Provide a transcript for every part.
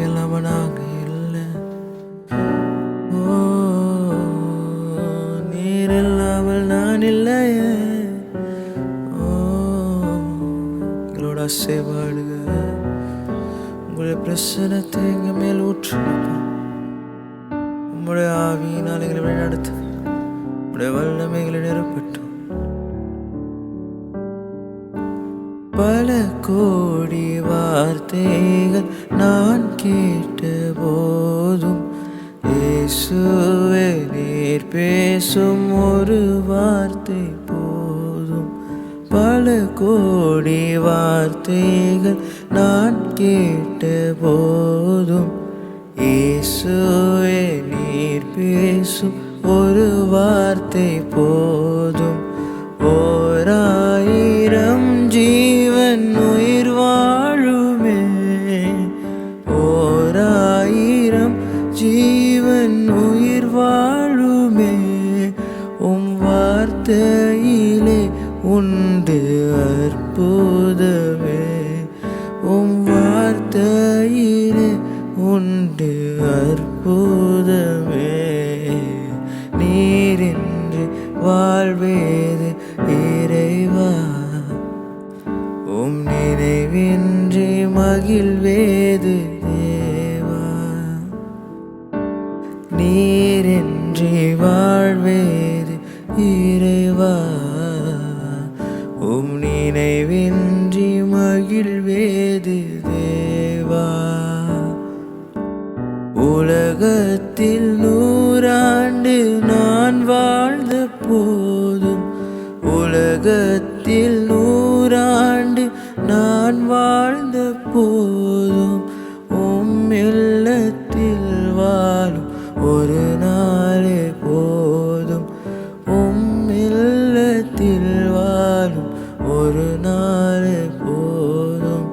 இல்லாம நாங்க இல்லை. ஓ, நீர் இல்லாமல் நான் இல்லையே. ஓ, எங்களோட அசைவாடுக உங்களுடைய பிரசனத்தை எங்க மேல் ஊற்றுனப்பா. உங்களுடைய ஆவியினால் எங்களை வழிநடத்து. உங்களுடைய வல்லமைகளை நிரப்பட்டும். பல கோடி வார்த்தைகள் நான் கேட்ட போதும் இயேசுவே நீர் பேசும் ஒரு வார்த்தை போதும். பல கோடி வார்த்தைகள் நான் கேட்ட போதும் இயேசுவே நீர் பேசும் ஒரு வார்த்தை போதும். ஓராயிரம் ஜீவன் உயிர் வாழுமே. ஓராயிரம் ஜீவன் உயிர் வாழுமே. உம் வார்த்தையிலே உண்டு அற்புதமே. உம் வார்த்தையிலே உண்டு அற்புதமே. நீரின்றி வாழ்வேது இறைவா. உம் நினைவின்றி மகிழ்வேது தேவா. நீரின்றி வாழ்வேது இறைவா. உம் நினைவின்றி மகிழ்வேது தேவா. உலகத்தில் 100 ஆண்டு நான் வாழ்ந்த போதும் உலகத்தில் 100 ஆண்டு நான் வாழ்ந்த போதும் உம் இல்லத்தில் வாழும் ஒரு நாளே போதும். உம் இல்லத்தில் வாழும் ஒரு நாளே போதும்.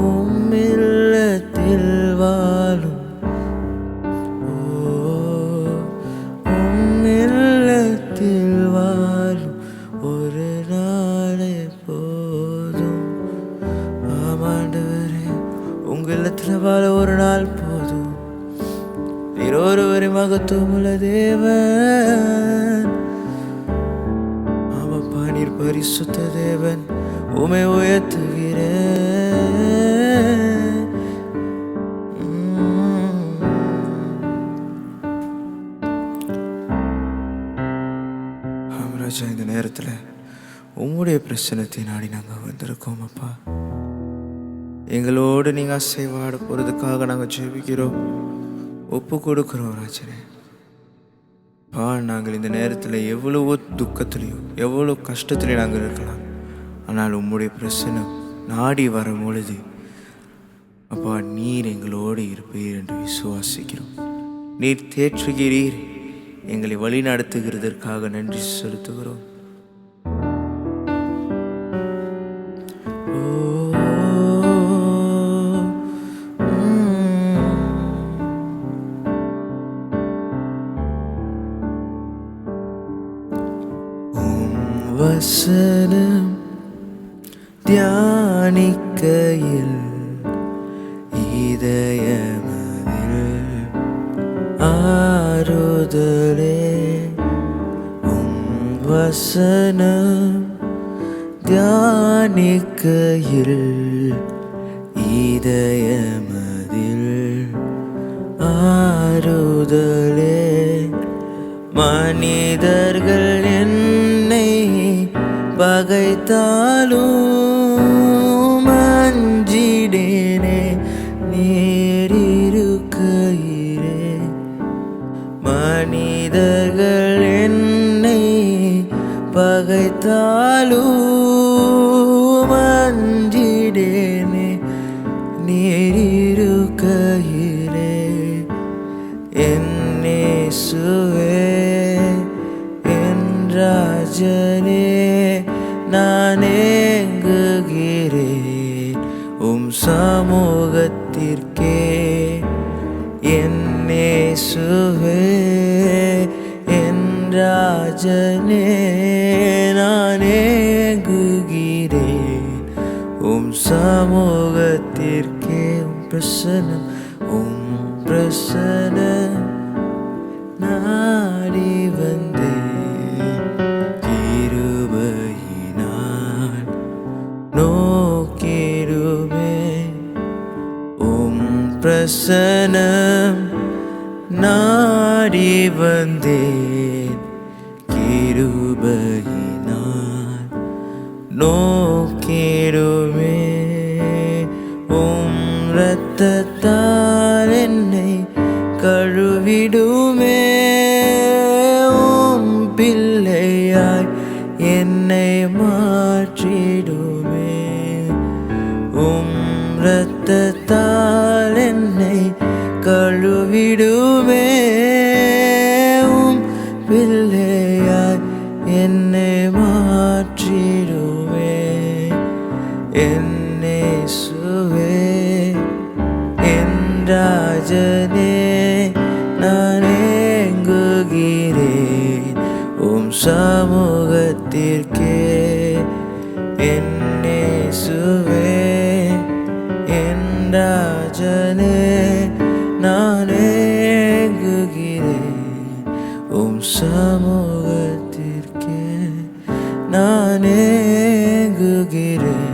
உம் இல்லத்தில் வாழும் ஒரு நாளே போதும். ஆமாண்டவரே, உங்க இல்லத்துல வாழ ஒரு நாள் போதும். நீர் ஒருவரை மகத்துவமுள்ள தேவன். ஆமாப்பா, நீர் பரிசுத்த தேவன். உமை உயர்த்துகிறேன். ராஜா, இந்த நேரத்தில் உம்முடைய பிரச்சனத்தை நாடி நாங்கள் வந்திருக்கோம் அப்பா. எங்களோடு நீங்கள் அசைவாட போகிறதுக்காக நாங்கள் ஜெபிக்கிறோம், ஒப்பு கொடுக்குறோம் ராஜனே. நாங்கள் இந்த நேரத்தில் எவ்வளவோ துக்கத்துலேயும் எவ்வளோ கஷ்டத்துலேயும் நாங்கள் இருக்கலாம். ஆனால் உம்முடைய பிரச்சனை நாடி வரும் பொழுது அப்பா நீர் எங்களோடு இருப்பீர் என்று விசுவாசிக்கிறோம். நீர் தேற்றுகிறீர், எங்களை வழி நடத்துகிறதற்காக நன்றி செலுத்துகிறோம். வசனம் தியானிக்கையில் இதயமதில் ஆறுதலே. வசனம் தியானிக்கையில் இதயமதில் ஆறுதலே. மனிதர்கள் என்னை பகைத்தாலும் அஞ்சிடேனே நேரிருக்கையிலே. மனிதர்கள் என்னை பகைத்தாலும் அஞ்சிடேனே நேரிருக்கையிலே. என் இயேசுவே என் ராஜனே நான் ஏங்குகிறேன் உம் சமூகத்திற்கே. என் இயேசுவே என் ராஜனே நான் ஏங்குகிறேன் உம் சமூகத்திற்கே. உம் பிரசன்னம் உம் பிரசன்னம் நாடி வந்தேன், கிருபையினால் நோக்கிடுவேன். உம் பிரசன்னம் நாடி வந்தேன், கிருபையினால் நோக்கிடுமே. உம் இரத்தத்தால் என்னை கழுவிடுமே, உம் பிள்ளையாய் என்னை மாற்றிடுமே. உம் இரத்தத்தால் என்னை கழுவிடுமே, உம் பிள்ளையாய் என்னை மாற்றிடுமே. என்னே சுவே என் ராஜனே, நான் ஏங்குகிறேன் உம் சமூகத்திற்கே. என்னே சுவே என் ராஜனே, நான் ஏங்குகிறேன் உம் சமூகத்திற்கே. நான் ஏங்குகிறேன்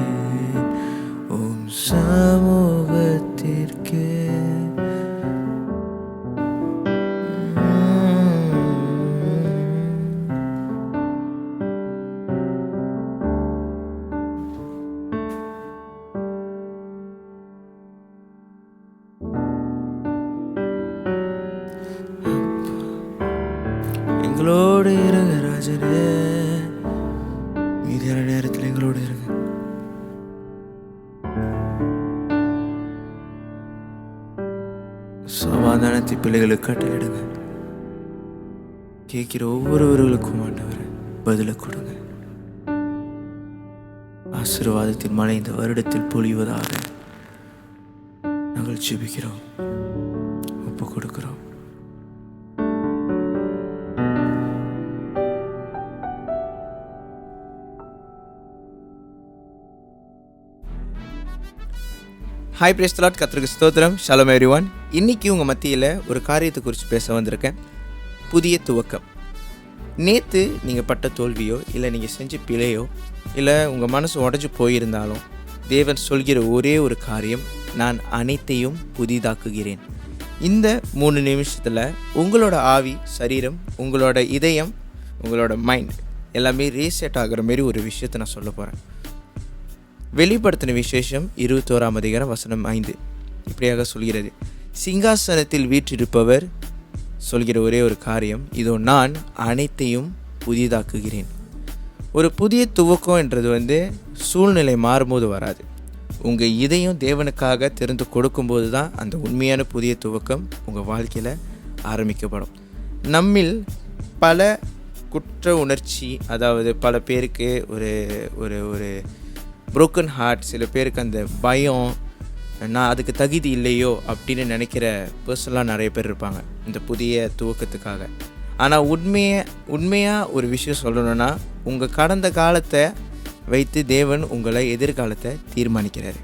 உம் சமூகத்திற்கே. எங்களோடு இருங்க ராஜனே, மீதியான நேரத்தில் எங்களோடு இருங்க. சமாதானத்தை பிள்ளைகளுக்கு கட்டளையிடுங்க. கேட்கிற ஒவ்வொருவர்களுக்கும் ஆண்டவரே பதிலை கொடுங்க. ஆசீர்வாதத்தின் மழை இந்த வருடத்தில் பொழிவதாக நாங்கள் ஜெபிக்கிறோம், ஒப்பு கொடுக்கிறோம். ஹாய் பிரைஸ் தி லார்ட், கர்த்தருக்கு ஸ்தோத்திரம். Shalom everyone. இன்னைக்கு உங்கள் மத்தியில் ஒரு காரியத்தை குறித்து பேச வந்திருக்கேன். புதிய துவக்கம். நேற்று நீங்கள் பட்ட தோல்வியோ இல்லை நீங்கள் செஞ்ச பிழையோ இல்லை உங்கள் மனசு உடஞ்சி போயிருந்தாலும் தேவன் சொல்கிற ஒரே ஒரு காரியம், நான் அனைத்தையும் புதிதாக்குகிறேன். இந்த 3 நிமிஷத்தில் உங்களோட ஆவி, சரீரம், உங்களோட இதயம், உங்களோட மைண்ட் எல்லாமே ரீசெட் ஆகிற மாரி ஒரு விஷயத்தை நான் சொல்ல போகிறேன். வெளிப்படுத்தின விசேஷம் 21:5 இப்படியாக சொல்கிறது, சிங்காசனத்தில் வீற்றிருப்பவர் சொல்கிற ஒரே ஒரு காரியம், இதோ நான் அனைத்தையும் புதிதாக்குகிறேன். ஒரு புதிய துவக்கம் என்றது சூழ்நிலை மாறும்போது வராது. உங்கள் இதயம் தேவனுக்காக திறந்து கொடுக்கும்போது தான் அந்த உண்மையான புதிய துவக்கம் உங்கள் வாழ்க்கையில் ஆரம்பிக்கப்படும். நம்மில் பல குற்ற உணர்ச்சி, அதாவது பல பேருக்கு ஒரு ஒரு ஒரு புரோக்கன் ஹார்ட், சில பேருக்கு அந்த பயம், நான் அதுக்கு தகுதி இல்லையோ அப்படின்னு நினைக்கிற பர்சனலாக நிறைய பேர் இருப்பாங்க இந்த புதிய துவக்கத்துக்காக. ஆனால் உண்மையாக ஒரு விஷயம் சொல்லணுன்னா, உங்கள் கடந்த காலத்தை வைத்து தேவன் உங்களை எதிர்காலத்தை தீர்மானிக்கிறார்.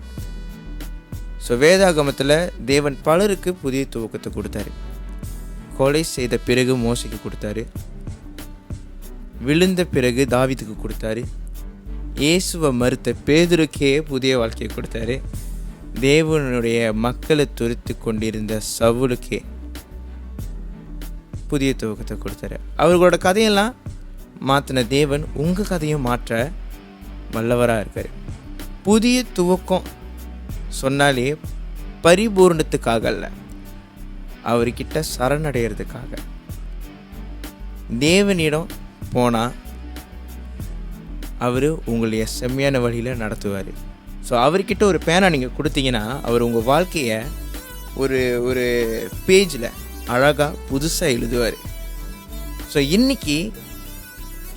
ஸோ வேதாகமத்தில் தேவன் பலருக்கு புதிய துவக்கத்தை கொடுத்தாரு. கொலை செய்த பிறகு மோசைக்கு கொடுத்தாரு, விழுந்த பிறகு தாவீதுக்கு கொடுத்தாரு, இயேசுவை மறுத்த பேதுருக்கே புதிய வாழ்க்கையை கொடுத்தாரு, தேவனுடைய மக்களை துரத்தி கொண்டிருந்த சவுலுக்கே புதிய துவக்கத்தை கொடுத்தாரு. அவர்களோட கதையெல்லாம் மாற்றின தேவன் உங்கள் கதையும் மாற்ற வல்லவராக இருக்கார். புதிய துவக்கம் சொன்னாலே பரிபூர்ணத்துக்காக அல்ல, அவர்கிட்ட சரணடைகிறதுக்காக. தேவனிடம் போனால் அவர் உங்களுடைய செம்மையான வழியில் நடத்துவார். ஸோ அவர்கிட்ட ஒரு பேனா நீங்கள் கொடுத்தீங்கன்னா அவர் உங்கள் வாழ்க்கையை ஒரு ஒரு பேஜில் அழகாக புதுசாக எழுதுவார். ஸோ இன்றைக்கி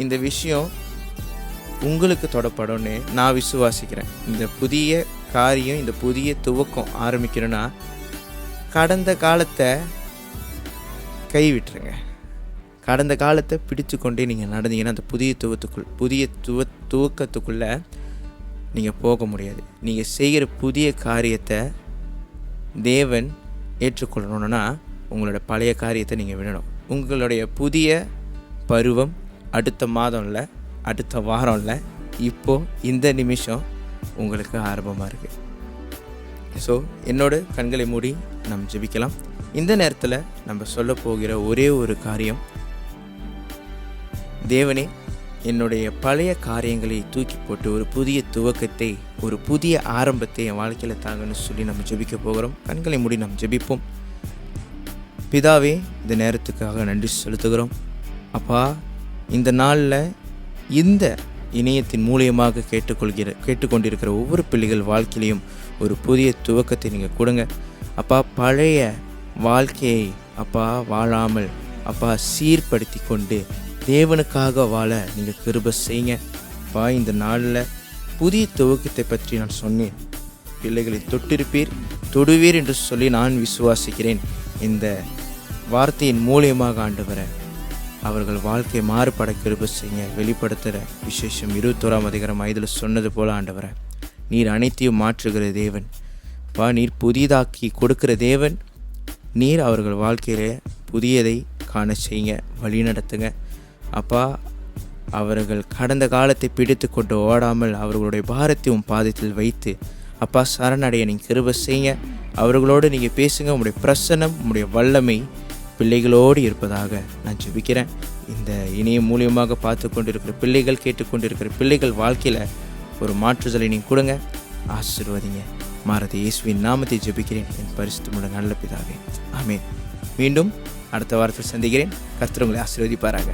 இந்த விஷயம் உங்களுக்கு தொடப்படும்னு நான் விசுவாசிக்கிறேன். இந்த புதிய காரியம், இந்த புதிய துவக்கம் ஆரம்பிக்கணும்னா கடந்த காலத்தை கைவிட்டுருங்க. கடந்த காலத்தை பிடிச்சு கொண்டே நீங்கள் நடந்தீங்கன்னா அந்த புதிய துவக்கத்துக்குள்ளே நீங்கள் போக முடியாது. நீங்கள் செய்கிற புதிய காரியத்தை தேவன் ஏற்றுக்கொள்ளணும்னா உங்களோட பழைய காரியத்தை நீங்கள் விடணும். உங்களுடைய புதிய பருவம் அடுத்த மாதம் இல்லை, அடுத்த வாரம் இல்லை, இப்போது இந்த நிமிஷம் உங்களுக்கு ஆரம்பமாக இருக்குது. ஸோ என்னோட கண்களை மூடி நம்ம ஜெபிக்கலாம். இந்த நேரத்தில் நம்ம சொல்ல போகிற ஒரே ஒரு காரியம், தேவனே என்னுடைய பழைய காரியங்களை தூக்கி போட்டு ஒரு புதிய துவக்கத்தை, ஒரு புதிய ஆரம்பத்தை என் வாழ்க்கையில் தாங்கன்னு சொல்லி நம்ம ஜெபிக்க போகிறோம். கண்களை மூடி நம்ம ஜெபிப்போம். பிதாவே, இந்த நேரத்துக்காக நன்றி செலுத்துகிறோம். அப்பா, இந்த நாளில் இந்த இணையத்தின் மூலியமாக கேட்டுக்கொண்டிருக்கிற ஒவ்வொரு பிள்ளைகள் வாழ்க்கையிலையும் ஒரு புதிய துவக்கத்தை நீங்கள் கொடுங்க. அப்பா, பழைய வாழ்க்கையை அப்பா வாழாமல் அப்பா சீர்படுத்தி கொண்டு தேவனுக்காக வாழ நீங்கள் கிருபை செய்யுங்க. அப்பா, இந்த நாளில் புதிய துவக்கத்தை பற்றி நான் சொன்னேன். பிள்ளைகளை தொட்டிருப்பீர், தொடுவீர் என்று சொல்லி நான் விசுவாசிக்கிறேன். இந்த வார்த்தையின் மூலியமாக ஆண்டவரை அவர்கள் வாழ்க்கை மாறுபட கிருபை செய்யுங்க. வெளிப்படுத்துகிற விசேஷம் 21 சொன்னது போல் ஆண்டவரை நீர் அனைத்தையும் மாற்றுகிற தேவன். அப்பா, நீர் புதிதாக்கி கொடுக்கிற தேவன். நீர் அவர்கள் வாழ்க்கையிலே புதியதை காண செய்யுங்க, வழி நடத்துங்க. அப்பா, அவர்கள் கடந்த காலத்தை பிடித்து கொண்டு ஓடாமல் அவர்களுடைய பாரத்தை பாதத்தில் வைத்து அப்பா சரணடைய நீங்கள் கிருபை செய்யுங்க. அவர்களோடு நீங்கள் பேசுங்க. உங்களுடைய பிரசன்னம், உங்களுடைய வல்லமை பிள்ளைகளோடு இருப்பதாக நான் ஜெபிக்கிறேன். இந்த இணையம் மூலியமாக பார்த்து கொண்டிருக்கிற பிள்ளைகள், கேட்டுக்கொண்டிருக்கிற பிள்ளைகள் வாழ்க்கையில் ஒரு மாற்றுதலை நீங்கள் கொடுங்க, ஆசீர்வதிங்க. மாரதி இயேசுவின் நாமத்தை ஜெபிக்கிறேன் என் பரிசுத்தமுள்ள நல்ல பிதாவே, ஆமென். மீண்டும் அடுத்த வாரத்தில் சந்திக்கிறேன். கர்த்தர் உங்களை ஆசீர்வதிப்பாராக.